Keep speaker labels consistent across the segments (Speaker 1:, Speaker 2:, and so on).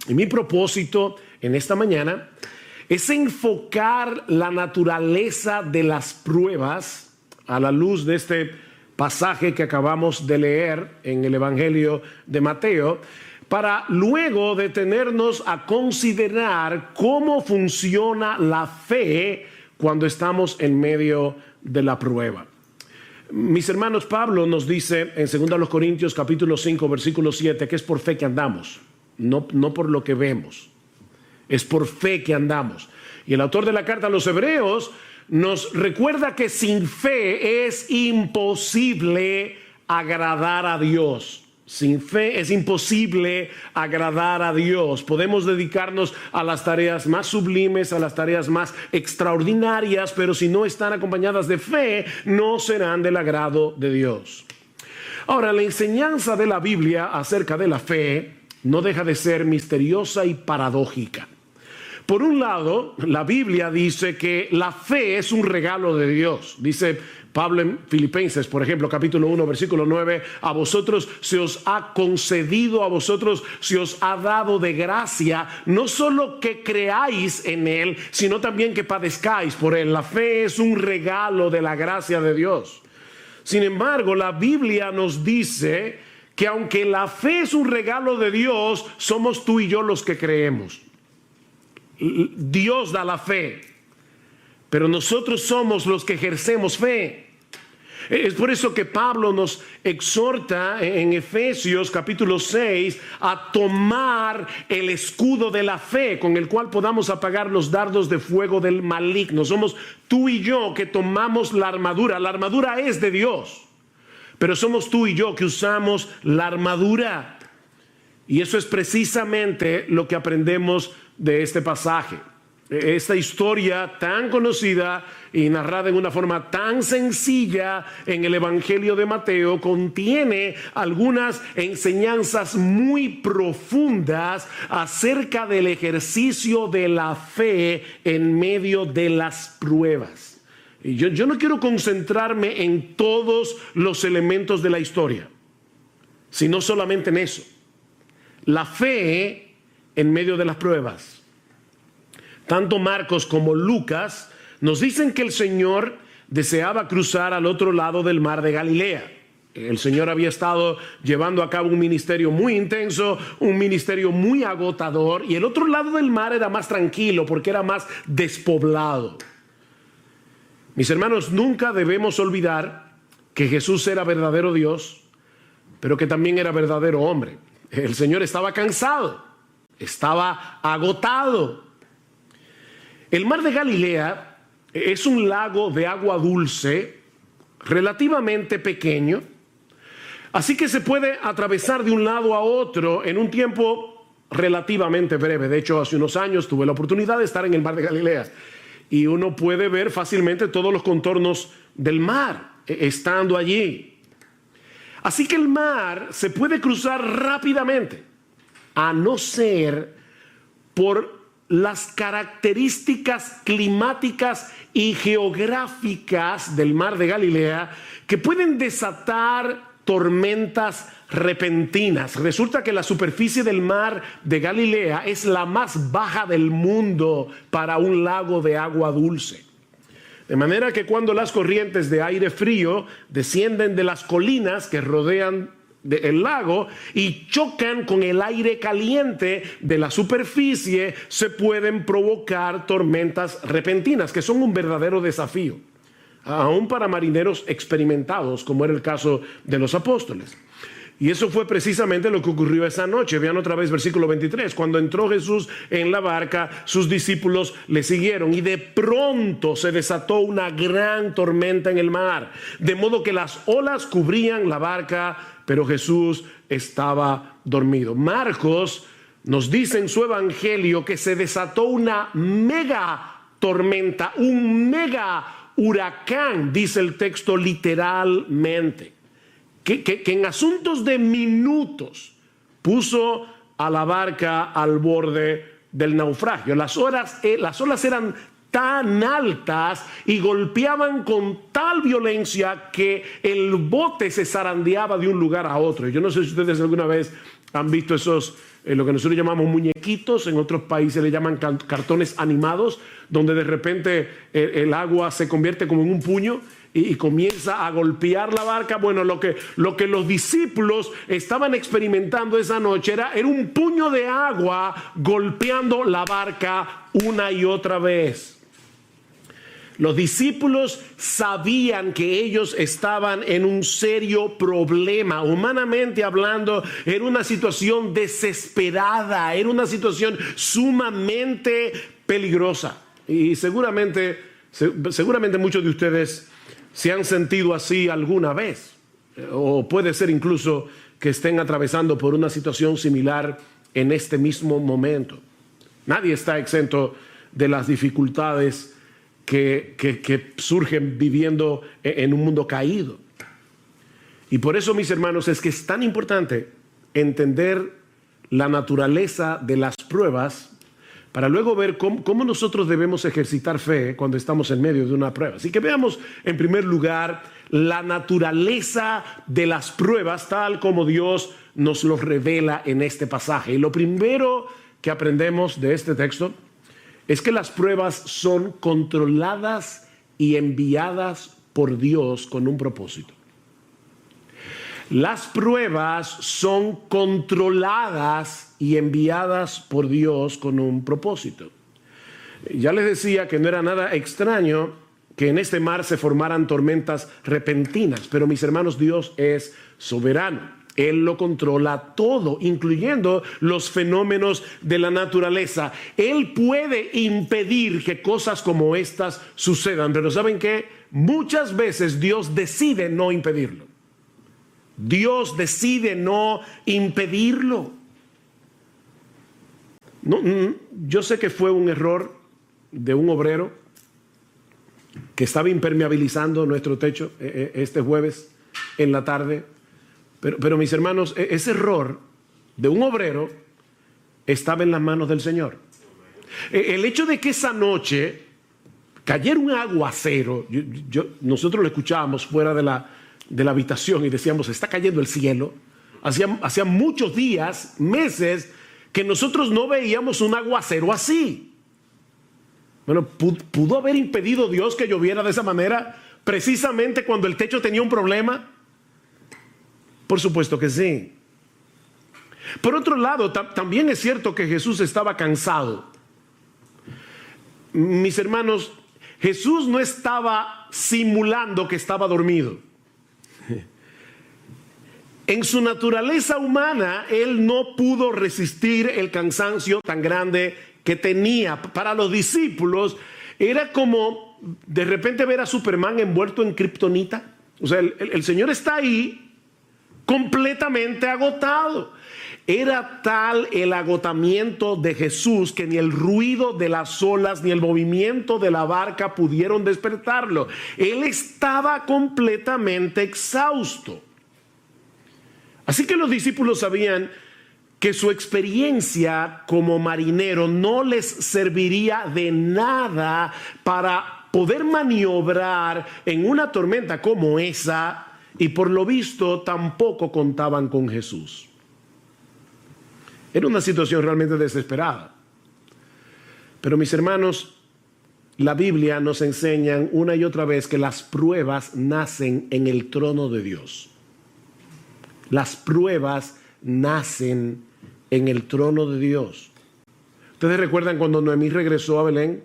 Speaker 1: Y mi propósito en esta mañana es enfocar la naturaleza de las pruebas a la luz de este pasaje que acabamos de leer en el Evangelio de Mateo, para luego detenernos a considerar cómo funciona la fe cuando estamos en medio de la prueba. Mis hermanos, Pablo nos dice en 2 Corintios capítulo 5 versículo 7 que es por fe que andamos, no por lo que vemos, es por fe que andamos. Y el autor de la carta a los Hebreos nos recuerda que sin fe es imposible agradar a Dios. Sin fe es imposible agradar a Dios. Podemos dedicarnos a las tareas más sublimes, a las tareas más extraordinarias, pero si no están acompañadas de fe, no serán del agrado de Dios. Ahora, la enseñanza de la Biblia acerca de la fe no deja de ser misteriosa y paradójica. Por un lado, la Biblia dice que la fe es un regalo de Dios. Dice Pablo en Filipenses, por ejemplo, capítulo 1, versículo 9, a vosotros se os ha concedido, a vosotros se os ha dado de gracia, no solo que creáis en Él, sino también que padezcáis por Él. La fe es un regalo de la gracia de Dios. Sin embargo, la Biblia nos dice que aunque la fe es un regalo de Dios, somos tú y yo los que creemos. Dios da la fe, pero nosotros somos los que ejercemos fe. Es por eso que Pablo nos exhorta en Efesios capítulo 6 a tomar el escudo de la fe con el cual podamos apagar los dardos de fuego del maligno. Somos tú y yo que tomamos la armadura. La armadura es de Dios, pero somos tú y yo que usamos la armadura. Y eso es precisamente lo que aprendemos de este pasaje. Esta historia tan conocida y narrada en una forma tan sencilla en el Evangelio de Mateo contiene algunas enseñanzas muy profundas acerca del ejercicio de la fe en medio de las pruebas. Y yo no quiero concentrarme en todos los elementos de la historia, sino solamente en eso. La fe en medio de las pruebas. Tanto Marcos como Lucas nos dicen que el Señor deseaba cruzar al otro lado del mar de Galilea. El Señor había estado llevando a cabo un ministerio muy intenso, un ministerio muy agotador, y el otro lado del mar era más tranquilo porque era más despoblado. Mis hermanos, nunca debemos olvidar que Jesús era verdadero Dios, pero que también era verdadero hombre. El Señor estaba cansado, estaba agotado. El mar de Galilea es un lago de agua dulce relativamente pequeño, así que se puede atravesar de un lado a otro en un tiempo relativamente breve. De hecho, hace unos años tuve la oportunidad de estar en el mar de Galilea y uno puede ver fácilmente todos los contornos del mar estando allí. Así que el mar se puede cruzar rápidamente, a no ser por las características climáticas y geográficas del mar de Galilea que pueden desatar tormentas repentinas. Resulta que la superficie del mar de Galilea es la más baja del mundo para un lago de agua dulce. De manera que cuando las corrientes de aire frío descienden de las colinas que rodean el lago y chocan con el aire caliente de la superficie, se pueden provocar tormentas repentinas que son un verdadero desafío, aún para marineros experimentados, como era el caso de los apóstoles. Y eso fue precisamente lo que ocurrió esa noche. Vean otra vez versículo 23. Cuando entró Jesús en la barca, sus discípulos le siguieron y de pronto se desató una gran tormenta en el mar, de modo que las olas cubrían la barca, pero Jesús estaba dormido. Marcos nos dice en su evangelio que se desató una mega tormenta, un mega huracán, dice el texto literalmente. Que en asuntos de minutos puso a la barca al borde del naufragio. Las olas eran tan altas y golpeaban con tal violencia que el bote se zarandeaba de un lugar a otro. Yo no sé si ustedes alguna vez han visto esos, lo que nosotros llamamos muñequitos, en otros países le llaman cartones animados, donde de repente el agua se convierte como en un puño y comienza a golpear la barca. Bueno, lo que los discípulos estaban experimentando esa noche era un puño de agua golpeando la barca una y otra vez. Los discípulos sabían que ellos estaban en un serio problema. Humanamente hablando, era una situación desesperada, era una situación sumamente peligrosa. Y seguramente muchos de ustedes se han sentido así alguna vez. O puede ser incluso que estén atravesando por una situación similar en este mismo momento. Nadie está exento de las dificultades que surgen viviendo en un mundo caído. Y por eso, mis hermanos, es que es tan importante entender la naturaleza de las pruebas para luego ver cómo nosotros debemos ejercitar fe cuando estamos en medio de una prueba. Así que veamos en primer lugar la naturaleza de las pruebas tal como Dios nos los revela en este pasaje. Y lo primero que aprendemos de este texto es que las pruebas son controladas y enviadas por Dios con un propósito. Las pruebas son controladas y enviadas por Dios con un propósito. Ya les decía que no era nada extraño que en este mar se formaran tormentas repentinas, pero mis hermanos, Dios es soberano. Él lo controla todo, incluyendo los fenómenos de la naturaleza. Él puede impedir que cosas como estas sucedan, pero ¿saben qué? Muchas veces Dios decide no impedirlo. Dios decide no impedirlo. Yo sé que fue un error de un obrero que estaba impermeabilizando nuestro techo este jueves en la tarde. Pero mis hermanos, ese error de un obrero estaba en las manos del Señor. El hecho de que esa noche cayera un aguacero, nosotros lo escuchábamos fuera de la habitación y decíamos, está cayendo el cielo. Hacía muchos días, meses, que nosotros no veíamos un aguacero así. Bueno, ¿pudo haber impedido Dios que lloviera de esa manera precisamente cuando el techo tenía un problema? Por supuesto que sí. Por otro lado, también es cierto que Jesús estaba cansado. Mis hermanos, Jesús no estaba simulando que estaba dormido. En su naturaleza humana, Él no pudo resistir el cansancio tan grande que tenía. Para los discípulos, era como de repente ver a Superman envuelto en kriptonita. O sea, el Señor está ahí, completamente agotado. Era tal el agotamiento de Jesús que ni el ruido de las olas ni el movimiento de la barca pudieron despertarlo. Él estaba completamente exhausto. Así que los discípulos sabían que su experiencia como marinero no les serviría de nada para poder maniobrar en una tormenta como esa. Y por lo visto tampoco contaban con Jesús. Era una situación realmente desesperada. Pero mis hermanos, la Biblia nos enseña una y otra vez que las pruebas nacen en el trono de Dios. Las pruebas nacen en el trono de Dios. ¿Ustedes recuerdan cuando Noemí regresó a Belén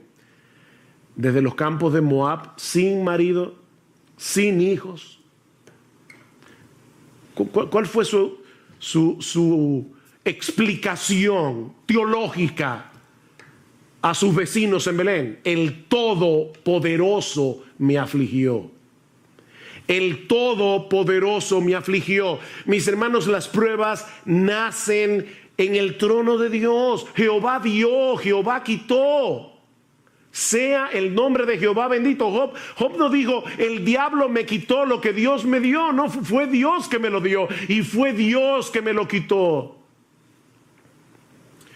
Speaker 1: desde los campos de Moab, sin marido, sin hijos? ¿Cuál fue su explicación teológica a sus vecinos en Belén? El Todopoderoso me afligió. El Todopoderoso me afligió. Mis hermanos, las pruebas nacen en el trono de Dios. Jehová dio, Jehová quitó. Sea el nombre de Jehová bendito. Job no dijo, el diablo me quitó lo que Dios me dio. No, fue Dios que me lo dio y fue Dios que me lo quitó.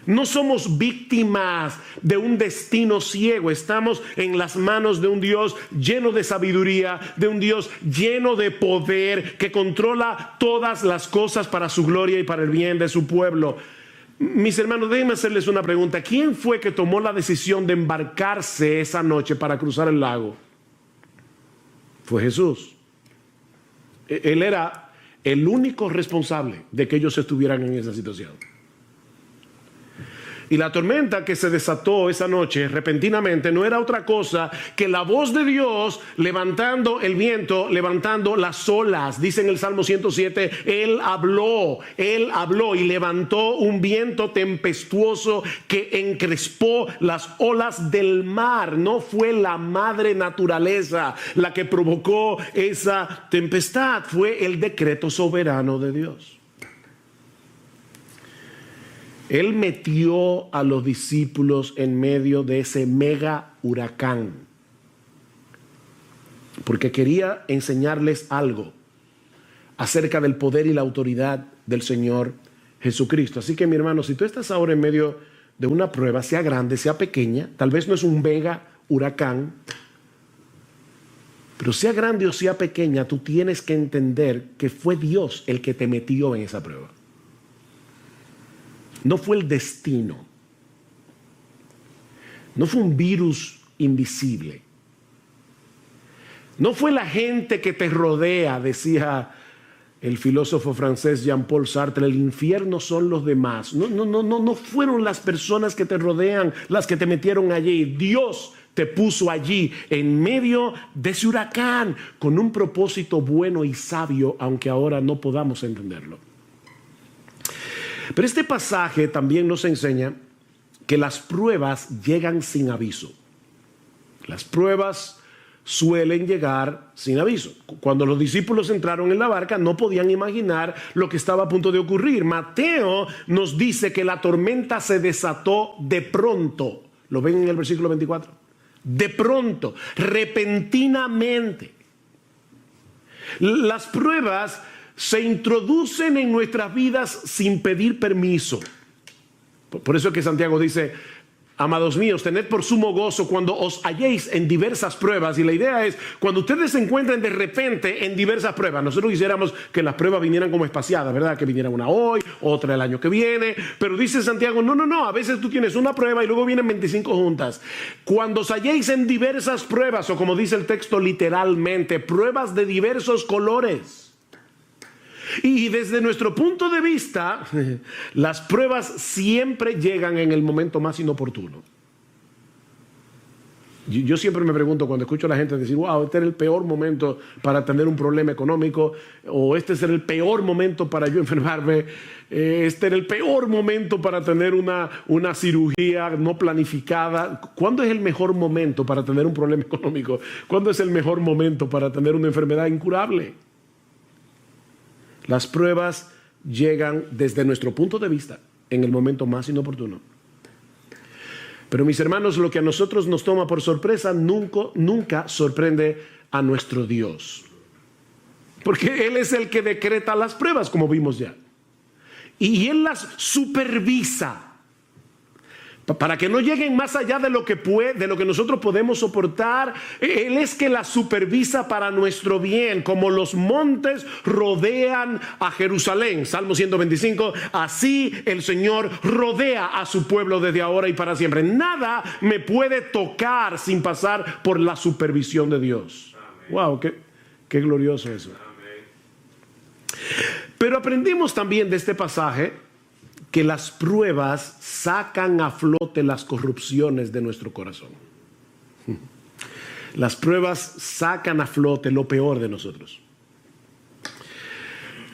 Speaker 1: No somos víctimas de un destino ciego. Estamos en las manos de un Dios lleno de sabiduría, de un Dios lleno de poder, que controla todas las cosas para su gloria y para el bien de su pueblo. Mis hermanos, déjenme hacerles una pregunta. ¿Quién fue que tomó la decisión de embarcarse esa noche para cruzar el lago? Fue Jesús. Él era el único responsable de que ellos estuvieran en esa situación. Y la tormenta que se desató esa noche repentinamente no era otra cosa que la voz de Dios levantando el viento, levantando las olas. Dice en el Salmo 107, Él habló y levantó un viento tempestuoso que encrespó las olas del mar. No fue la madre naturaleza la que provocó esa tempestad, fue el decreto soberano de Dios. Él metió a los discípulos en medio de ese mega huracán porque quería enseñarles algo acerca del poder y la autoridad del Señor Jesucristo. Así que, mi hermano, si tú estás ahora en medio de una prueba, sea grande, sea pequeña, tal vez no es un mega huracán, pero sea grande o sea pequeña, tú tienes que entender que fue Dios el que te metió en esa prueba. No fue el destino. No fue un virus invisible. No fue la gente que te rodea, decía el filósofo francés Jean-Paul Sartre. El infierno son los demás. No fueron las personas que te rodean las que te metieron allí. Dios te puso allí en medio de ese huracán con un propósito bueno y sabio, aunque ahora no podamos entenderlo. Pero este pasaje también nos enseña que las pruebas llegan sin aviso. Las pruebas suelen llegar sin aviso. Cuando los discípulos entraron en la barca, no podían imaginar lo que estaba a punto de ocurrir. Mateo nos dice que la tormenta se desató de pronto. ¿Lo ven en el versículo 24? De pronto, repentinamente. Las pruebas se introducen en nuestras vidas sin pedir permiso. Por eso es que Santiago dice, amados míos, tened por sumo gozo cuando os halléis en diversas pruebas. Y la idea es, cuando ustedes se encuentren de repente en diversas pruebas, nosotros quisiéramos que las pruebas vinieran como espaciadas, ¿verdad? Que viniera una hoy, otra el año que viene. Pero dice Santiago, no, a veces tú tienes una prueba y luego vienen 25 juntas. Cuando os halléis en diversas pruebas, o como dice el texto literalmente, pruebas de diversos colores. Y desde nuestro punto de vista, las pruebas siempre llegan en el momento más inoportuno. Yo siempre me pregunto cuando escucho a la gente decir, wow, este era el peor momento para tener un problema económico, o este era el peor momento para yo enfermarme, este era el peor momento para tener una cirugía no planificada. ¿Cuándo es el mejor momento para tener un problema económico? ¿Cuándo es el mejor momento para tener una enfermedad incurable? Las pruebas llegan desde nuestro punto de vista en el momento más inoportuno. Pero mis hermanos, lo que a nosotros nos toma por sorpresa nunca sorprende a nuestro Dios. Porque Él es el que decreta las pruebas, como vimos ya. Y Él las supervisa para que no lleguen más allá de lo que nosotros podemos soportar. Él es que la supervisa para nuestro bien, como los montes rodean a Jerusalén. Salmo 125, así el Señor rodea a su pueblo desde ahora y para siempre. Nada me puede tocar sin pasar por la supervisión de Dios. Amén. Wow, qué glorioso eso. Amén. Pero aprendimos también de este pasaje que las pruebas sacan a flote las corrupciones de nuestro corazón. Las pruebas sacan a flote lo peor de nosotros.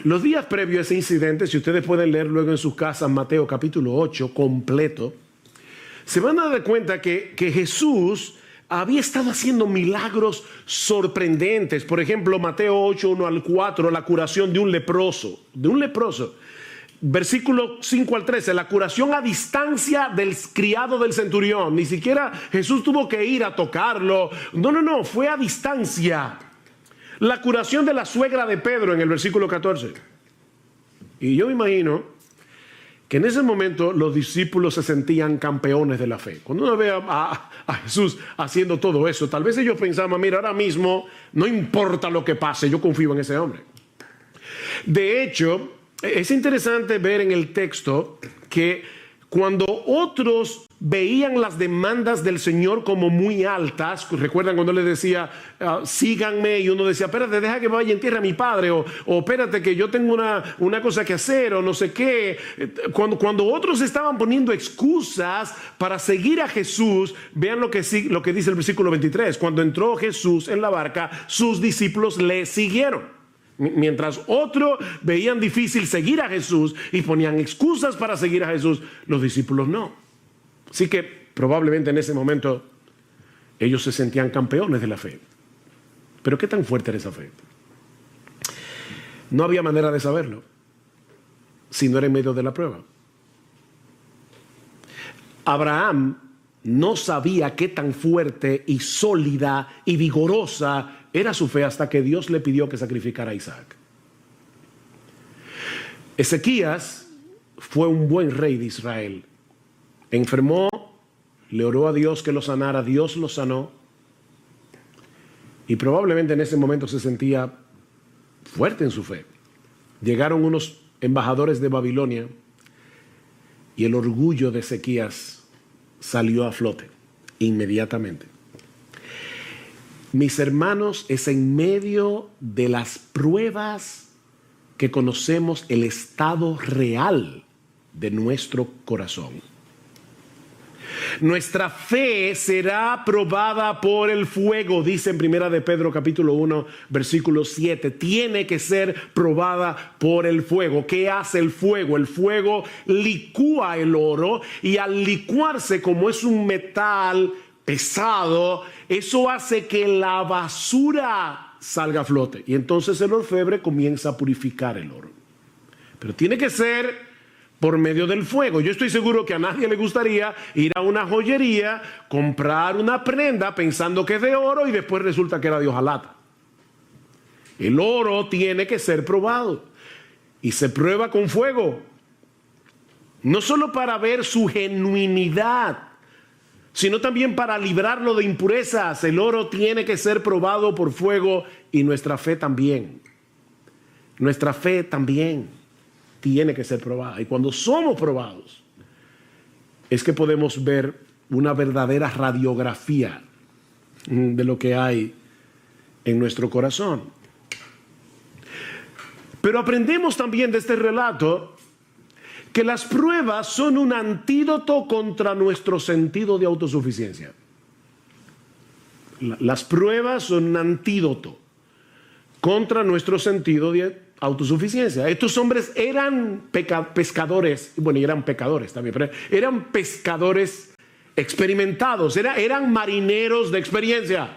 Speaker 1: Los días previos a ese incidente, si ustedes pueden leer luego en sus casas Mateo capítulo 8 completo, se van a dar cuenta que Jesús había estado haciendo milagros sorprendentes. Por ejemplo, Mateo 8, 1 al 4, la curación de un leproso. Versículo 5 al 13, la curación a distancia del criado del centurión. Ni siquiera Jesús tuvo que ir a tocarlo. No, fue a distancia. La curación de la suegra de Pedro en el versículo 14. Y yo me imagino que en ese momento los discípulos se sentían campeones de la fe. Cuando uno ve a Jesús haciendo todo eso, tal vez ellos pensaban, mira, ahora mismo no importa lo que pase, yo confío en ese hombre. De hecho, es interesante ver en el texto que cuando otros veían las demandas del Señor como muy altas, recuerdan cuando le decía, síganme, y uno decía, espérate, deja que vaya en tierra a mi padre, o espérate que yo tengo una cosa que hacer, o no sé qué. Cuando otros estaban poniendo excusas para seguir a Jesús, vean lo que dice el versículo 23, cuando entró Jesús en la barca, sus discípulos le siguieron. Mientras otros veían difícil seguir a Jesús y ponían excusas para seguir a Jesús, los discípulos no. Así que probablemente en ese momento ellos se sentían campeones de la fe. Pero ¿qué tan fuerte era esa fe? No había manera de saberlo si no era en medio de la prueba. Abraham no sabía qué tan fuerte y sólida y vigorosa era su fe hasta que Dios le pidió que sacrificara a Isaac. Ezequías fue un buen rey de Israel. Enfermó, le oró a Dios que lo sanara, Dios lo sanó. Y probablemente en ese momento se sentía fuerte en su fe. Llegaron unos embajadores de Babilonia y el orgullo de Ezequías salió a flote inmediatamente. Mis hermanos, es en medio de las pruebas que conocemos el estado real de nuestro corazón. Nuestra fe será probada por el fuego, dice en 1 de Pedro capítulo 1, versículo 7. Tiene que ser probada por el fuego. ¿Qué hace el fuego? El fuego licúa el oro, y al licuarse, como es un metal pesado, eso hace que la basura salga a flote. Y entonces el orfebre comienza a purificar el oro. Pero tiene que ser por medio del fuego. Yo estoy seguro que a nadie le gustaría ir a una joyería, comprar una prenda pensando que es de oro y después resulta que era de hojalata. El oro tiene que ser probado y se prueba con fuego. No solo para ver su genuinidad, sino también para librarlo de impurezas. El oro tiene que ser probado por fuego, y nuestra fe también. Nuestra fe también tiene que ser probada. Y cuando somos probados, es que podemos ver una verdadera radiografía de lo que hay en nuestro corazón. Pero aprendemos también de este relato que las pruebas son un antídoto contra nuestro sentido de autosuficiencia. Las pruebas son un antídoto contra nuestro sentido de autosuficiencia. Estos hombres eran pescadores, bueno, y eran pecadores también, pero eran pescadores experimentados, eran marineros de experiencia.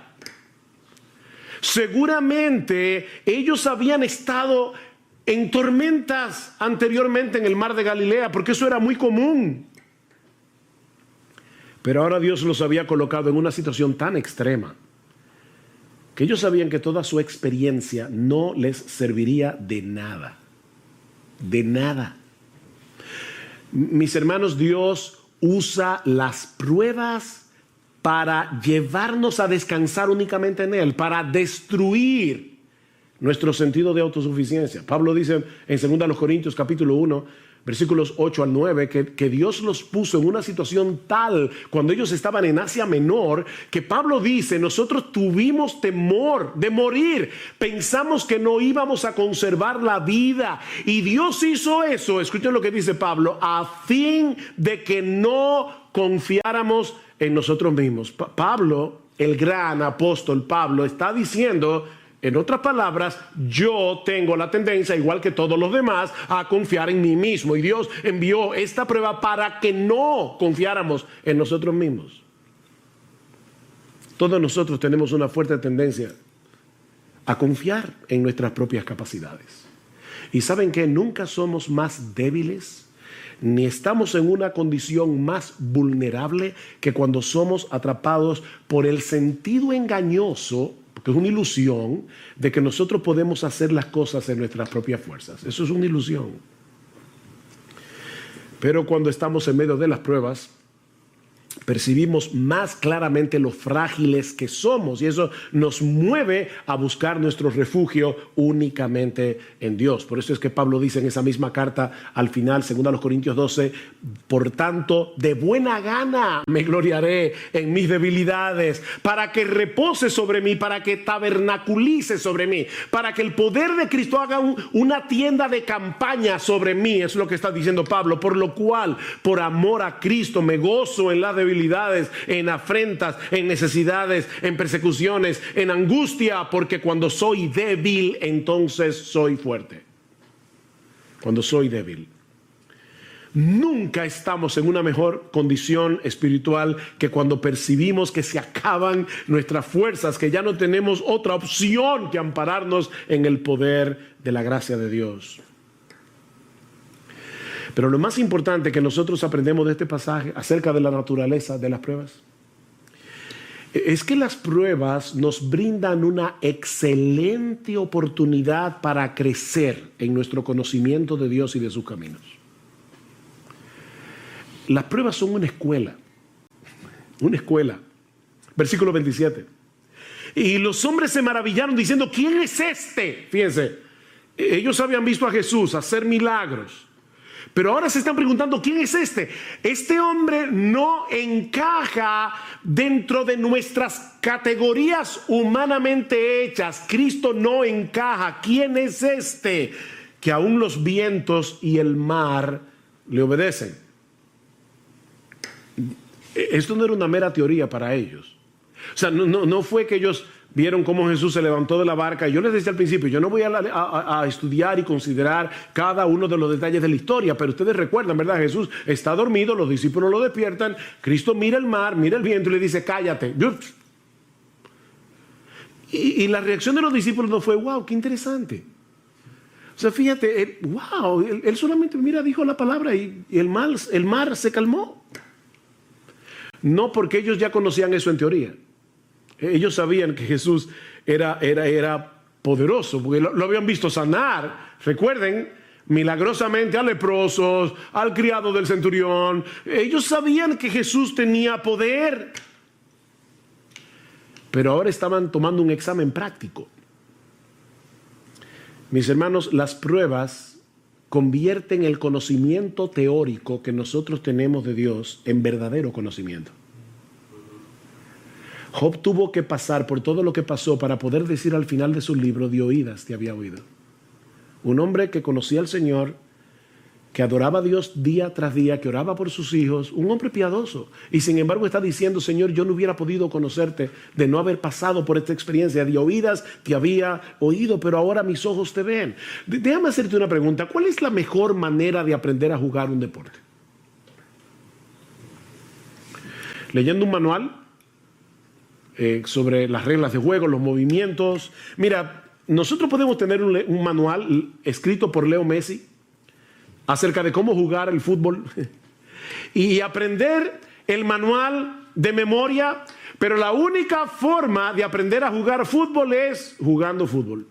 Speaker 1: Seguramente ellos habían estado en tormentas anteriormente en el mar de Galilea, porque eso era muy común. Pero ahora Dios los había colocado en una situación tan extrema que ellos sabían que toda su experiencia no les serviría de nada. De nada. Mis hermanos, Dios usa las pruebas para llevarnos a descansar únicamente en Él, para destruir nuestro sentido de autosuficiencia. Pablo dice en 2 Corintios capítulo 1, versículos 8 al 9, que Dios los puso en una situación tal cuando ellos estaban en Asia Menor, que Pablo dice, nosotros tuvimos temor de morir, pensamos que no íbamos a conservar la vida, y Dios hizo eso, escuchen lo que dice Pablo, a fin de que no confiáramos en nosotros mismos. Pablo, el gran apóstol Pablo, está diciendo, en otras palabras, yo tengo la tendencia, igual que todos los demás, a confiar en mí mismo. Y Dios envió esta prueba para que no confiáramos en nosotros mismos. Todos nosotros tenemos una fuerte tendencia a confiar en nuestras propias capacidades. Y ¿saben qué? Nunca somos más débiles, ni estamos en una condición más vulnerable que cuando somos atrapados por el sentido engañoso, que es una ilusión, de que nosotros podemos hacer las cosas en nuestras propias fuerzas. Eso es una ilusión. Pero cuando estamos en medio de las pruebas, percibimos más claramente lo frágiles que somos, y eso nos mueve a buscar nuestro refugio únicamente en Dios. Por eso es que Pablo dice en esa misma carta al final, 2 Corintios 12, por tanto, de buena gana me gloriaré en mis debilidades, para que repose sobre mí, para que tabernaculice sobre mí, para que el poder de Cristo haga una tienda de campaña sobre mí. Es lo que está diciendo Pablo, por lo cual, por amor a Cristo, me gozo en la debilidades, en afrentas, en necesidades, en persecuciones, en angustia, porque cuando soy débil, entonces soy fuerte. Cuando soy débil. Nunca estamos en una mejor condición espiritual que cuando percibimos que se acaban nuestras fuerzas, que ya no tenemos otra opción que ampararnos en el poder de la gracia de Dios. Pero lo más importante que nosotros aprendemos de este pasaje acerca de la naturaleza de las pruebas es que las pruebas nos brindan una excelente oportunidad para crecer en nuestro conocimiento de Dios y de sus caminos. Las pruebas son una escuela. Una escuela. Versículo 27. Y los hombres se maravillaron diciendo, ¿quién es este? Fíjense, ellos habían visto a Jesús hacer milagros. Pero ahora se están preguntando, ¿quién es este? Este hombre no encaja dentro de nuestras categorías humanamente hechas. Cristo no encaja. ¿Quién es este? Que aún los vientos y el mar le obedecen. Esto no era una mera teoría para ellos. O sea, no fue que ellos vieron cómo Jesús se levantó de la barca. Yo les decía al principio, yo no voy a estudiar y considerar cada uno de los detalles de la historia, pero ustedes recuerdan, ¿verdad? Jesús está dormido, los discípulos lo despiertan, Cristo mira el mar, mira el viento y le dice, cállate. Y la reacción de los discípulos no fue, wow, qué interesante. O sea, fíjate, wow, él solamente, dijo la palabra y el mar se calmó. No porque ellos ya conocían eso en teoría. Ellos sabían que Jesús era poderoso, porque lo habían visto sanar. Recuerden, milagrosamente a leprosos, al criado del centurión. Ellos sabían que Jesús tenía poder. Pero ahora estaban tomando un examen práctico. Mis hermanos, las pruebas convierten el conocimiento teórico que nosotros tenemos de Dios en verdadero conocimiento. Job tuvo que pasar por todo lo que pasó para poder decir al final de su libro, de oídas te había oído. Un hombre que conocía al Señor, que adoraba a Dios día tras día, que oraba por sus hijos, un hombre piadoso. Y sin embargo está diciendo, Señor, yo no hubiera podido conocerte de no haber pasado por esta experiencia. De oídas te había oído, pero ahora mis ojos te ven. Déjame hacerte una pregunta. ¿Cuál es la mejor manera de aprender a jugar un deporte? ¿Leyendo un manual sobre las reglas de juego, los movimientos? Mira, nosotros podemos tener un manual escrito por Leo Messi acerca de cómo jugar el fútbol y aprender el manual de memoria, pero la única forma de aprender a jugar fútbol es jugando fútbol.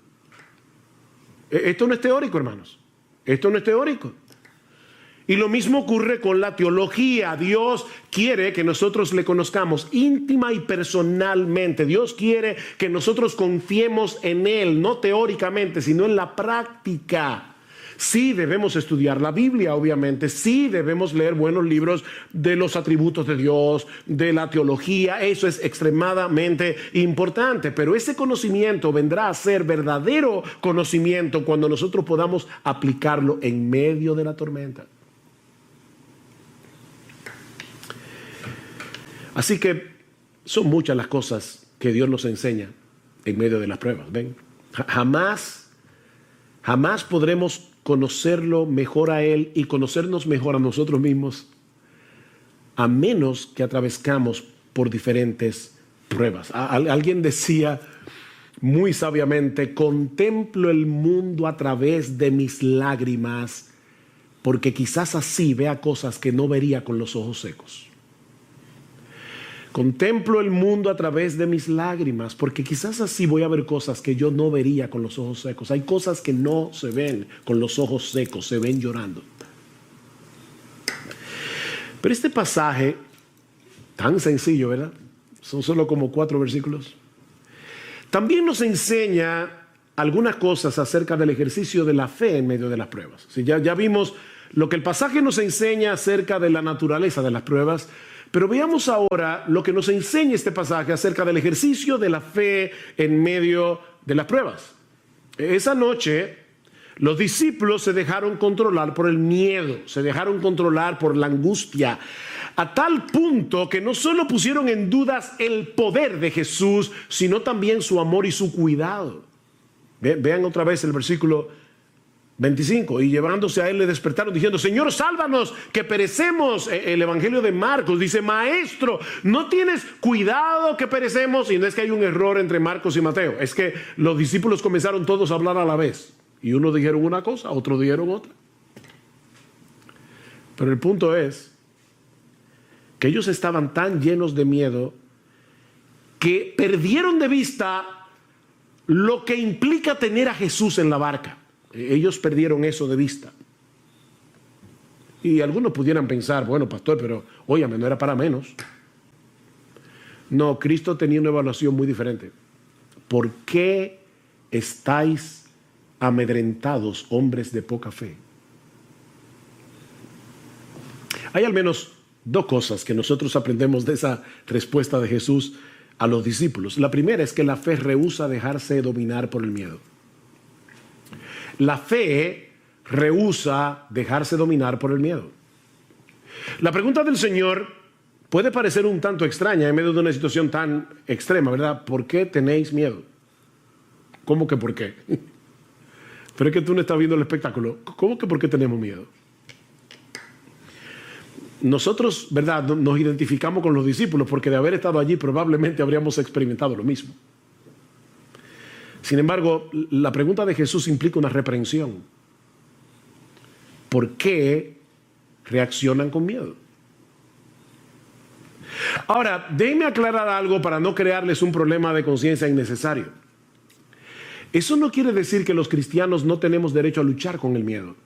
Speaker 1: Esto no es teórico, hermanos. Esto no es teórico. Y lo mismo ocurre con la teología. Dios quiere que nosotros le conozcamos íntima y personalmente. Dios quiere que nosotros confiemos en Él, no teóricamente, sino en la práctica. Sí debemos estudiar la Biblia, obviamente. Sí debemos leer buenos libros de los atributos de Dios, de la teología. Eso es extremadamente importante. Pero ese conocimiento vendrá a ser verdadero conocimiento cuando nosotros podamos aplicarlo en medio de la tormenta. Así que son muchas las cosas que Dios nos enseña en medio de las pruebas. ¿Ven? Jamás podremos conocerlo mejor a Él y conocernos mejor a nosotros mismos a menos que atravescamos por diferentes pruebas. Alguien decía muy sabiamente, contemplo el mundo a través de mis lágrimas porque quizás así vea cosas que no vería con los ojos secos. Contemplo el mundo a través de mis lágrimas, porque quizás así voy a ver cosas que yo no vería con los ojos secos. Hay cosas que no se ven con los ojos secos, se ven llorando. Pero este pasaje, tan sencillo, ¿verdad? Son solo como 4 versículos. También nos enseña algunas cosas acerca del ejercicio de la fe en medio de las pruebas. Sí, ya vimos lo que el pasaje nos enseña acerca de la naturaleza de las pruebas, pero veamos ahora lo que nos enseña este pasaje acerca del ejercicio de la fe en medio de las pruebas. Esa noche, los discípulos se dejaron controlar por el miedo, se dejaron controlar por la angustia, a tal punto que no solo pusieron en dudas el poder de Jesús, sino también su amor y su cuidado. Vean otra vez el versículo 25. Y llevándose a él le despertaron diciendo: Señor, sálvanos, que perecemos. El Evangelio de Marcos dice: Maestro, ¿no tienes cuidado que perecemos? Y no es que hay un error entre Marcos y Mateo, es que los discípulos comenzaron todos a hablar a la vez. Y unos dijeron una cosa, otros dijeron otra. Pero el punto es que ellos estaban tan llenos de miedo que perdieron de vista lo que implica tener a Jesús en la barca. Ellos perdieron eso de vista. Y algunos pudieran pensar: bueno, pastor, pero óyame, no era para menos. No, Cristo tenía una evaluación muy diferente. ¿Por qué estáis amedrentados, hombres de poca fe? Hay al menos 2 cosas que nosotros aprendemos de esa respuesta de Jesús a los discípulos. La primera es que la fe rehúsa dejarse dominar por el miedo. La fe rehúsa dejarse dominar por el miedo. La pregunta del Señor puede parecer un tanto extraña en medio de una situación tan extrema, ¿verdad? ¿Por qué tenéis miedo? ¿Cómo que por qué? Pero es que tú no estás viendo el espectáculo. ¿Cómo que por qué tenemos miedo? Nosotros, ¿verdad?, nos identificamos con los discípulos porque de haber estado allí probablemente habríamos experimentado lo mismo. Sin embargo, la pregunta de Jesús implica una reprensión. ¿Por qué reaccionan con miedo? Ahora, déjenme aclarar algo para no crearles un problema de conciencia innecesario. Eso no quiere decir que los cristianos no tenemos derecho a luchar con el miedo.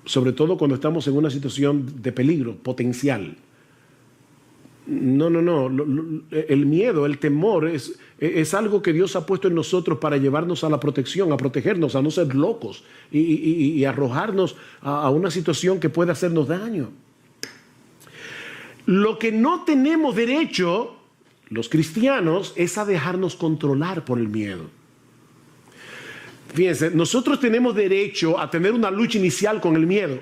Speaker 1: Sobre todo cuando estamos en una situación de peligro potencial. No. El miedo, el temor es algo que Dios ha puesto en nosotros para llevarnos a la protección, a protegernos, a no ser locos y arrojarnos a una situación que puede hacernos daño. Lo que no tenemos derecho, los cristianos, es a dejarnos controlar por el miedo. Fíjense, nosotros tenemos derecho a tener una lucha inicial con el miedo.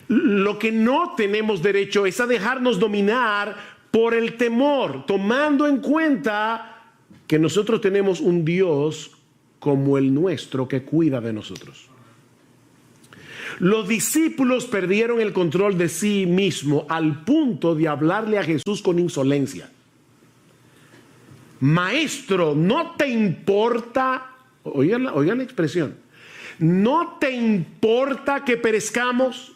Speaker 1: Lo que no tenemos derecho es a dejarnos dominar por el temor, tomando en cuenta que nosotros tenemos un Dios como el nuestro que cuida de nosotros. Los discípulos perdieron el control de sí mismos al punto de hablarle a Jesús con insolencia. Maestro, ¿no te importa? Oigan la expresión. ¿No te importa que perezcamos?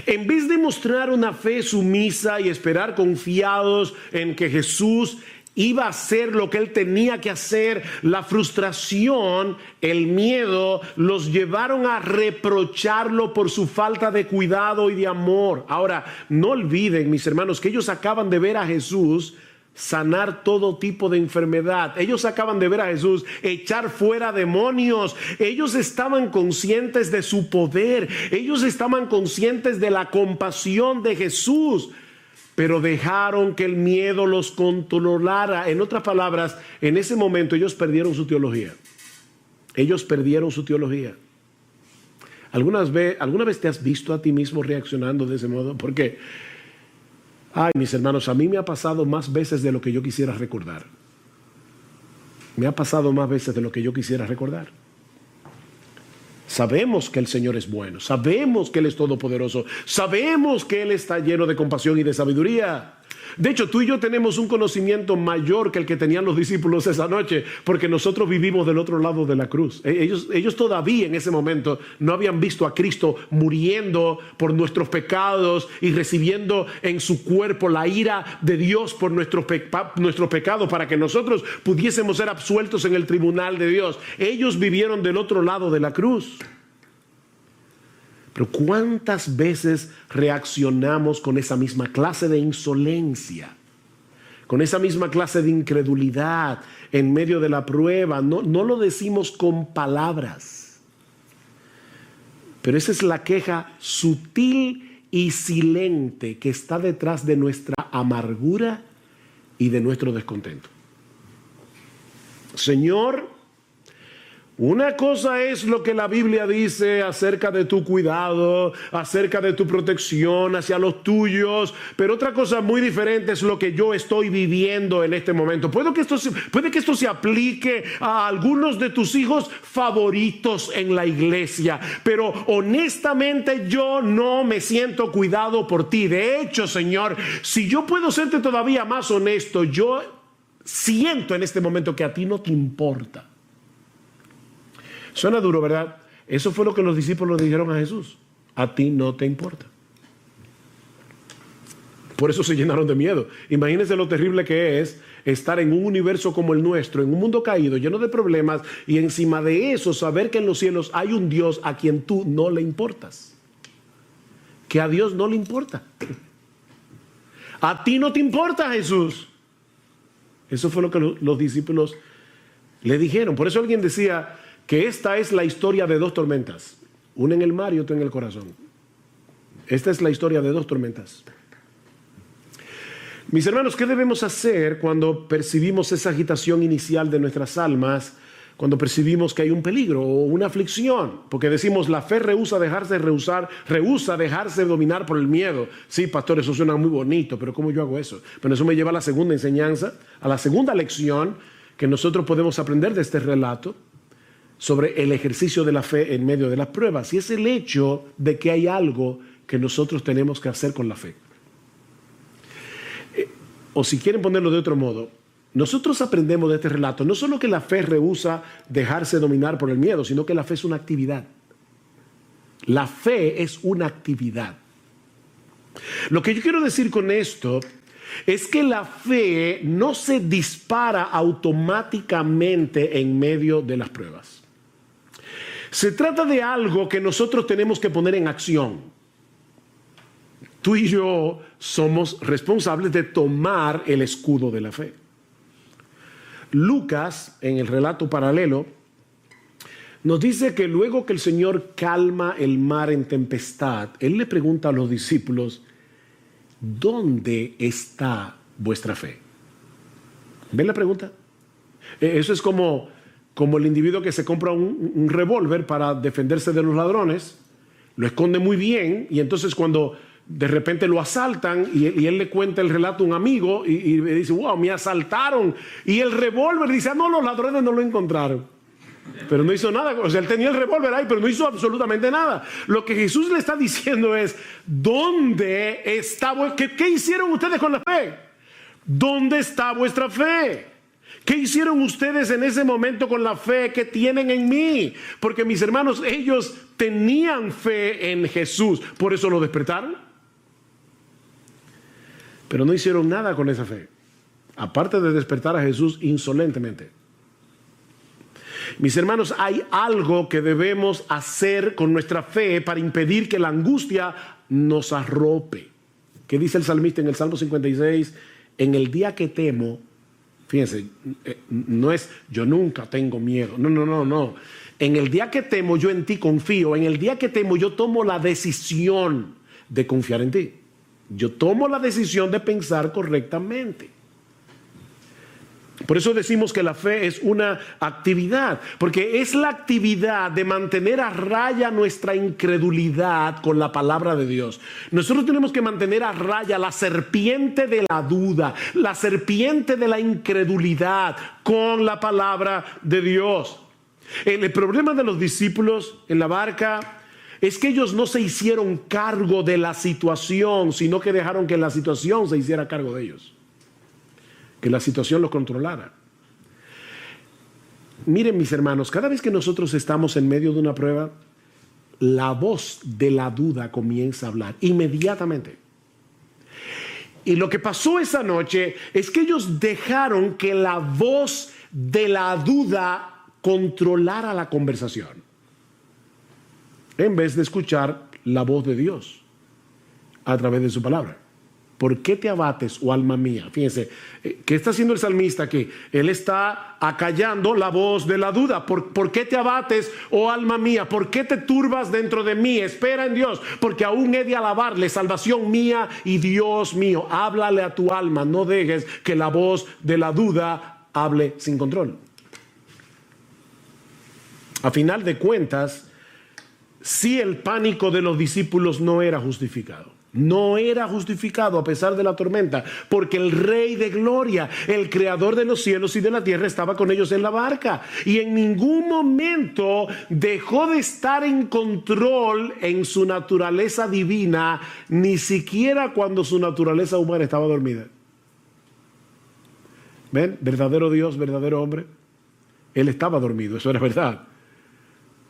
Speaker 1: En vez de mostrar una fe sumisa y esperar confiados en que Jesús iba a hacer lo que él tenía que hacer, la frustración, el miedo, los llevaron a reprocharlo por su falta de cuidado y de amor. Ahora, no olviden, mis hermanos, que ellos acaban de ver a Jesús sanar todo tipo de enfermedad. Ellos acaban de ver a Jesús echar fuera demonios. Ellos estaban conscientes de su poder. Ellos estaban conscientes de la compasión de Jesús, pero dejaron que el miedo los controlara. En otras palabras, en ese momento ellos perdieron su teología. Ellos perdieron su teología. ¿Alguna vez te has visto a ti mismo reaccionando de ese modo? Porque ay, mis hermanos, a mí me ha pasado más veces de lo que yo quisiera recordar. Me ha pasado más veces de lo que yo quisiera recordar. Sabemos que el Señor es bueno, sabemos que Él es todopoderoso, sabemos que Él está lleno de compasión y de sabiduría. De hecho, tú y yo tenemos un conocimiento mayor que el que tenían los discípulos esa noche, porque nosotros vivimos del otro lado de la cruz. Ellos todavía en ese momento no habían visto a Cristo muriendo por nuestros pecados y recibiendo en su cuerpo la ira de Dios por nuestros pecados para que nosotros pudiésemos ser absueltos en el tribunal de Dios. Ellos vivieron del otro lado de la cruz. Pero ¿cuántas veces reaccionamos con esa misma clase de insolencia? Con esa misma clase de incredulidad en medio de la prueba. No lo decimos con palabras. Pero esa es la queja sutil y silente que está detrás de nuestra amargura y de nuestro descontento. Señor, una cosa es lo que la Biblia dice acerca de tu cuidado, acerca de tu protección hacia los tuyos, pero otra cosa muy diferente es lo que yo estoy viviendo en este momento. Puede que esto se aplique a algunos de tus hijos favoritos en la iglesia, pero honestamente yo no me siento cuidado por ti. De hecho, Señor, si yo puedo serte todavía más honesto, yo siento en este momento que a ti no te importa. Suena duro, ¿verdad? Eso fue lo que los discípulos dijeron a Jesús. A ti no te importa. Por eso se llenaron de miedo. Imagínense lo terrible que es estar en un universo como el nuestro, en un mundo caído, lleno de problemas, y encima de eso saber que en los cielos hay un Dios a quien tú no le importas. Que a Dios no le importa. A ti no te importa, Jesús. Eso fue lo que los discípulos le dijeron. Por eso alguien decía que esta es la historia de dos tormentas, una en el mar y otra en el corazón. Esta es la historia de dos tormentas. Mis hermanos, ¿qué debemos hacer cuando percibimos esa agitación inicial de nuestras almas, cuando percibimos que hay un peligro o una aflicción? Porque decimos, la fe rehúsa dejarse dominar por el miedo. Sí, pastor, eso suena muy bonito, pero ¿cómo yo hago eso? Pero eso me lleva a la segunda enseñanza, a la segunda lección que nosotros podemos aprender de este relato sobre el ejercicio de la fe en medio de las pruebas, y es el hecho de que hay algo que nosotros tenemos que hacer con la fe. O si quieren ponerlo de otro modo, nosotros aprendemos de este relato no solo que la fe rehúsa dejarse dominar por el miedo, sino que la fe es una actividad. La fe es una actividad. Lo que yo quiero decir con esto es que la fe no se dispara automáticamente en medio de las pruebas. Se trata de algo que nosotros tenemos que poner en acción. Tú y yo somos responsables de tomar el escudo de la fe. Lucas, en el relato paralelo, nos dice que luego que el Señor calma el mar en tempestad, Él le pregunta a los discípulos, ¿dónde está vuestra fe? ¿Ven la pregunta? Eso es como el individuo que se compra un revólver para defenderse de los ladrones, lo esconde muy bien, y entonces cuando de repente lo asaltan y él le cuenta el relato a un amigo y le dice, wow, me asaltaron, y el revólver dice, no, los ladrones no lo encontraron, pero no hizo nada. O sea, él tenía el revólver ahí, pero no hizo absolutamente nada. Lo que Jesús le está diciendo es, ¿dónde está? ¿Qué hicieron ustedes con la fe? ¿Dónde está vuestra fe? ¿Qué hicieron ustedes en ese momento con la fe que tienen en mí? Porque mis hermanos, ellos tenían fe en Jesús, por eso lo despertaron. Pero no hicieron nada con esa fe, aparte de despertar a Jesús insolentemente. Mis hermanos, hay algo que debemos hacer con nuestra fe para impedir que la angustia nos arrope. ¿Qué dice el salmista en el Salmo 56? En el día que temo, fíjense, no es yo nunca tengo miedo, no. En el día que temo yo en ti confío, en el día que temo yo tomo la decisión de confiar en ti. Yo tomo la decisión de pensar correctamente. Por eso decimos que la fe es una actividad, porque es la actividad de mantener a raya nuestra incredulidad con la palabra de Dios. Nosotros tenemos que mantener a raya la serpiente de la duda, la serpiente de la incredulidad con la palabra de Dios. El problema de los discípulos en la barca es que ellos no se hicieron cargo de la situación, sino que dejaron que la situación se hiciera cargo de ellos. Que la situación los controlara. Miren, mis hermanos, cada vez que nosotros estamos en medio de una prueba, la voz de la duda comienza a hablar inmediatamente. Y lo que pasó esa noche es que ellos dejaron que la voz de la duda controlara la conversación, en vez de escuchar la voz de Dios a través de su palabra. ¿Por qué te abates, oh alma mía? Fíjense, ¿qué está haciendo el salmista aquí? Él está acallando la voz de la duda. ¿Por qué te abates, oh alma mía? ¿Por qué te turbas dentro de mí? Espera en Dios, porque aún he de alabarle, salvación mía y Dios mío. Háblale a tu alma, no dejes que la voz de la duda hable sin control. A final de cuentas, sí, el pánico de los discípulos no era justificado. No era justificado a pesar de la tormenta, porque el Rey de Gloria, el Creador de los cielos y de la tierra, estaba con ellos en la barca. Y en ningún momento dejó de estar en control en su naturaleza divina, ni siquiera cuando su naturaleza humana estaba dormida. ¿Ven? Verdadero Dios, verdadero hombre. Él estaba dormido, eso era verdad.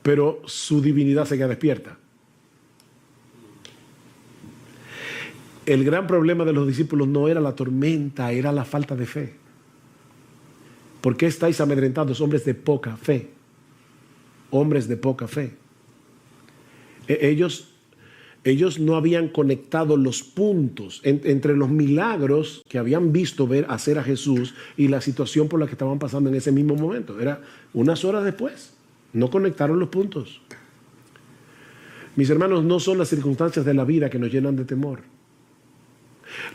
Speaker 1: Pero su divinidad seguía despierta. El gran problema de los discípulos no era la tormenta, era la falta de fe. ¿Por qué estáis amedrentados, hombres de poca fe? Hombres de poca fe. Ellos no habían conectado los puntos entre los milagros que habían visto ver hacer a Jesús y la situación por la que estaban pasando en ese mismo momento. Era unas horas después. No conectaron los puntos. Mis hermanos, no son las circunstancias de la vida que nos llenan de temor.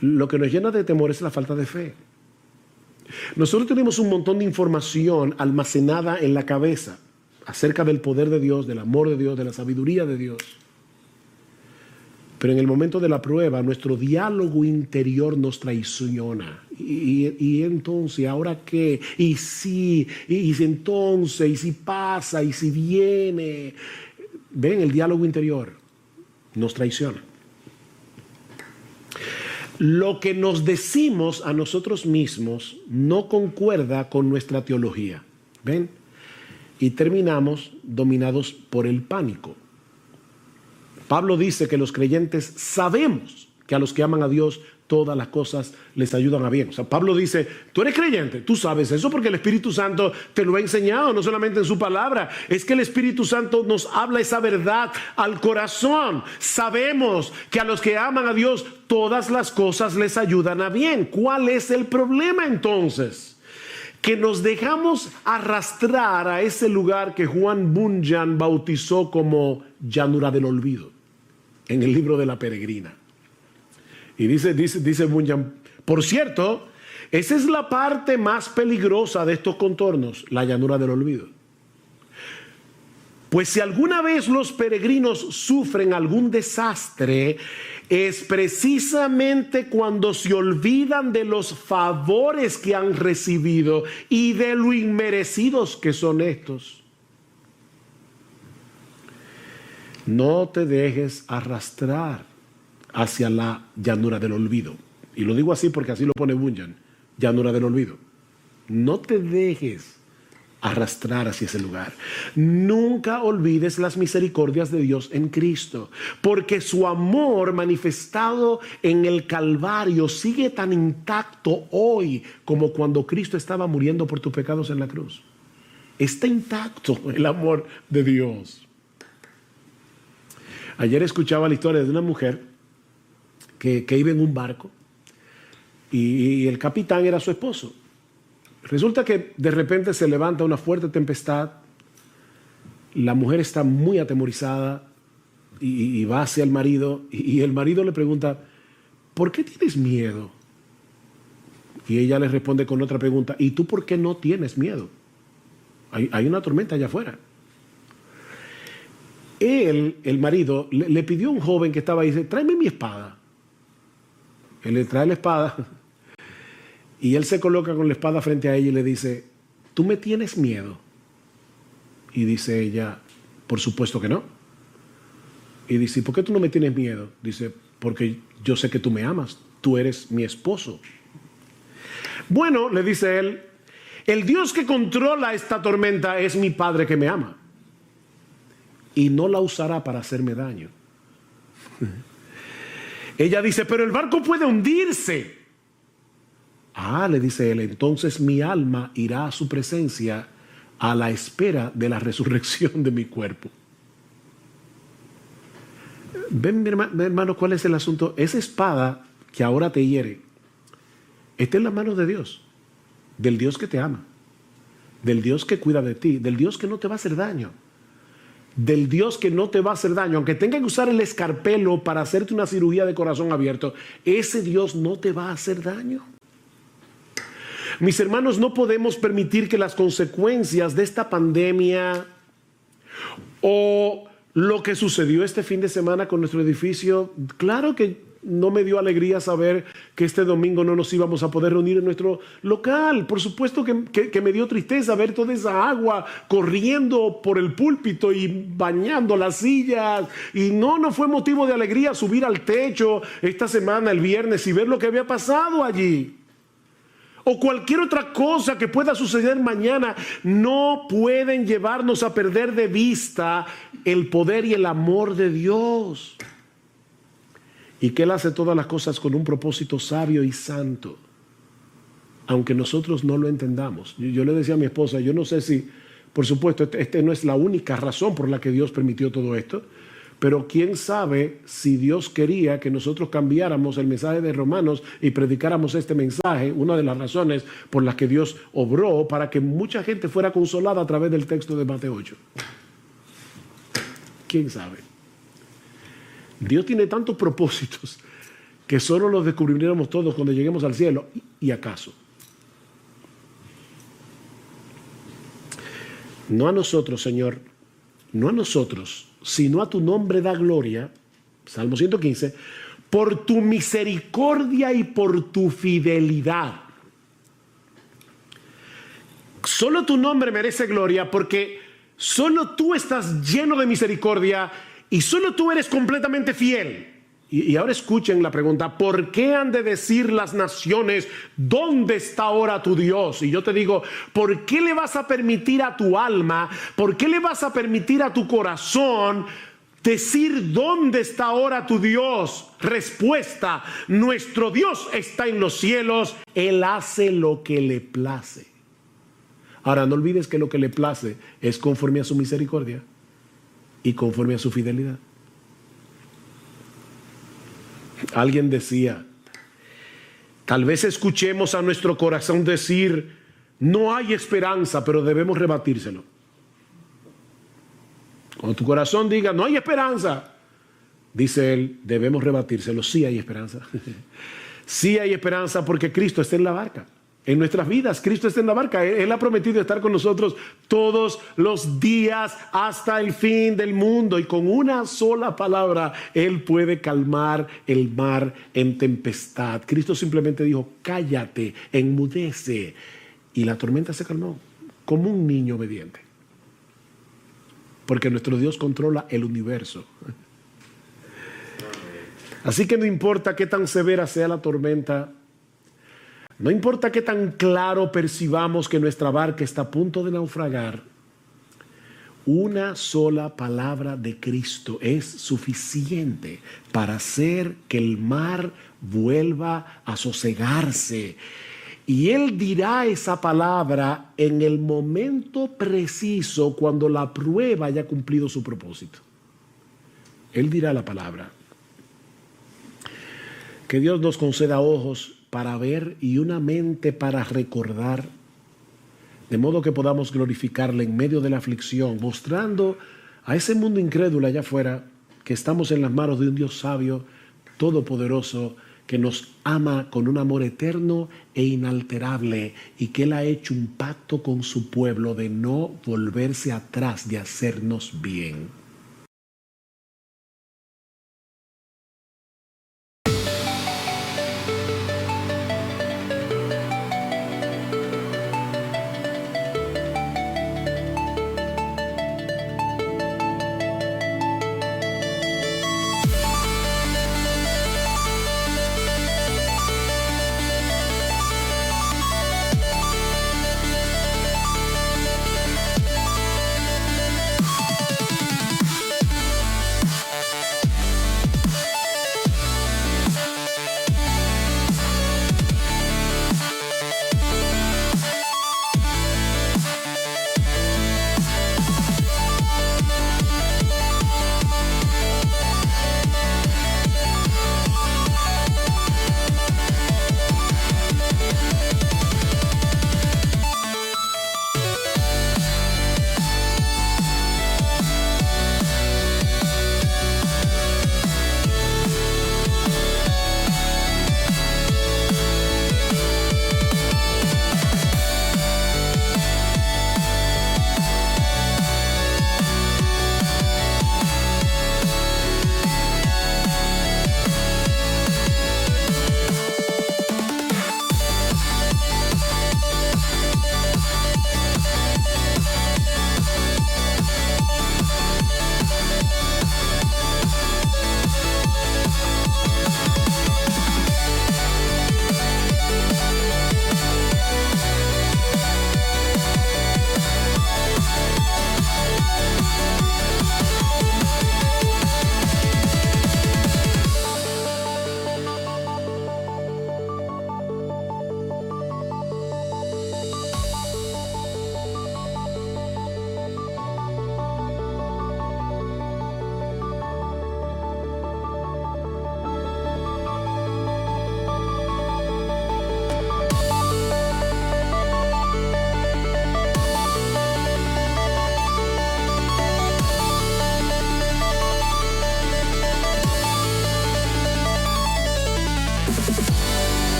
Speaker 1: Lo que nos llena de temor es la falta de fe. Nosotros tenemos un montón de información almacenada en la cabeza acerca del poder de Dios, del amor de Dios, de la sabiduría de Dios. Pero en el momento de la prueba, nuestro diálogo interior nos traiciona. Y entonces, ¿ahora qué? Y sí, y si entonces, y si pasa, y si viene. Ven, el diálogo interior nos traiciona. Lo que nos decimos a nosotros mismos no concuerda con nuestra teología. ¿Ven? Y terminamos dominados por el pánico. Pablo dice que los creyentes sabemos que a los que aman a Dios todas las cosas les ayudan a bien. O sea, Pablo dice, tú eres creyente, tú sabes eso porque el Espíritu Santo te lo ha enseñado, no solamente en su palabra, es que el Espíritu Santo nos habla esa verdad al corazón. Sabemos que a los que aman a Dios todas las cosas les ayudan a bien. ¿Cuál es el problema entonces? Que nos dejamos arrastrar a ese lugar que Juan Bunyan bautizó como llanura del olvido, en el libro de La Peregrina. Y dice Bunyan, por cierto, esa es la parte más peligrosa de estos contornos, la llanura del olvido. Pues si alguna vez los peregrinos sufren algún desastre, es precisamente cuando se olvidan de los favores que han recibido y de lo inmerecidos que son estos. No te dejes arrastrar hacia la llanura del olvido. Y lo digo así porque así lo pone Bunyan, llanura del olvido. No te dejes arrastrar hacia ese lugar. Nunca olvides las misericordias de Dios en Cristo, porque su amor manifestado en el Calvario sigue tan intacto hoy como cuando Cristo estaba muriendo por tus pecados en la cruz. Está intacto el amor de Dios. Ayer escuchaba la historia de una mujer que iba en un barco y el capitán era su esposo. Resulta que de repente se levanta una fuerte tempestad, la mujer está muy atemorizada y va hacia el marido y el marido le pregunta, ¿por qué tienes miedo? Y ella le responde con otra pregunta, ¿y tú por qué no tienes miedo? Hay una tormenta allá afuera. Él, el marido, le pidió a un joven que estaba ahí, dice, tráeme mi espada. Él le trae la espada y él se coloca con la espada frente a ella y le dice, ¿tú me tienes miedo? Y dice ella, por supuesto que no. Y dice, ¿por qué tú no me tienes miedo? Dice, porque yo sé que tú me amas, tú eres mi esposo. Bueno, le dice él, el Dios que controla esta tormenta es mi Padre que me ama y no la usará para hacerme daño. Ella dice, pero el barco puede hundirse. Ah, le dice él, entonces mi alma irá a su presencia a la espera de la resurrección de mi cuerpo. Ven, mi hermano, ¿cuál es el asunto? Esa espada que ahora te hiere está en las manos de Dios, del Dios que te ama, del Dios que cuida de ti, del Dios que no te va a hacer daño, del Dios que no te va a hacer daño. Aunque tenga que usar el escarpelo para hacerte una cirugía de corazón abierto, ese Dios no te va a hacer daño. Mis hermanos, no podemos permitir que las consecuencias de esta pandemia o lo que sucedió este fin de semana con nuestro edificio, claro que no me dio alegría saber que este domingo no nos íbamos a poder reunir en nuestro local. Por supuesto que me dio tristeza ver toda esa agua corriendo por el púlpito y bañando las sillas. Y no fue motivo de alegría subir al techo esta semana, el viernes, y ver lo que había pasado allí. O cualquier otra cosa que pueda suceder mañana. No pueden llevarnos a perder de vista el poder y el amor de Dios. Y que Él hace todas las cosas con un propósito sabio y santo, aunque nosotros no lo entendamos. Yo le decía a mi esposa, yo no sé si, por supuesto, este no es la única razón por la que Dios permitió todo esto, pero quién sabe si Dios quería que nosotros cambiáramos el mensaje de Romanos y predicáramos este mensaje, una de las razones por las que Dios obró para que mucha gente fuera consolada a través del texto de Mateo 8. ¿Quién sabe? Dios tiene tantos propósitos que solo los descubriremos todos cuando lleguemos al cielo. ¿Y acaso? No a nosotros, Señor, no a nosotros, sino a tu nombre da gloria, Salmo 115, por tu misericordia y por tu fidelidad. Solo tu nombre merece gloria porque solo tú estás lleno de misericordia y solo tú eres completamente fiel. Y ahora escuchen la pregunta, ¿por qué han de decir las naciones, ¿dónde está ahora tu Dios? Y yo te digo, ¿por qué le vas a permitir a tu alma, por qué le vas a permitir a tu corazón decir, ¿dónde está ahora tu Dios? Respuesta, nuestro Dios está en los cielos, Él hace lo que le place. Ahora, no olvides que lo que le place es conforme a su misericordia y conforme a su fidelidad. Alguien decía, tal vez escuchemos a nuestro corazón decir, no hay esperanza, pero debemos rebatírselo. Cuando tu corazón diga, no hay esperanza, dice él, debemos rebatírselo. Sí hay esperanza. Sí hay esperanza porque Cristo está en la barca. En nuestras vidas, Cristo está en la barca. Él ha prometido estar con nosotros todos los días hasta el fin del mundo. Y con una sola palabra, Él puede calmar el mar en tempestad. Cristo simplemente dijo, cállate, enmudece. Y la tormenta se calmó, como un niño obediente. Porque nuestro Dios controla el universo. Así que no importa qué tan severa sea la tormenta, no importa qué tan claro percibamos que nuestra barca está a punto de naufragar, una sola palabra de Cristo es suficiente para hacer que el mar vuelva a sosegarse. Y Él dirá esa palabra en el momento preciso cuando la prueba haya cumplido su propósito. Él dirá la palabra. Que Dios nos conceda ojos para ver y una mente para recordar, de modo que podamos glorificarle en medio de la aflicción, mostrando a ese mundo incrédulo allá afuera que estamos en las manos de un Dios sabio, todopoderoso, que nos ama con un amor eterno e inalterable y que Él ha hecho un pacto con su pueblo de no volverse atrás de hacernos bien.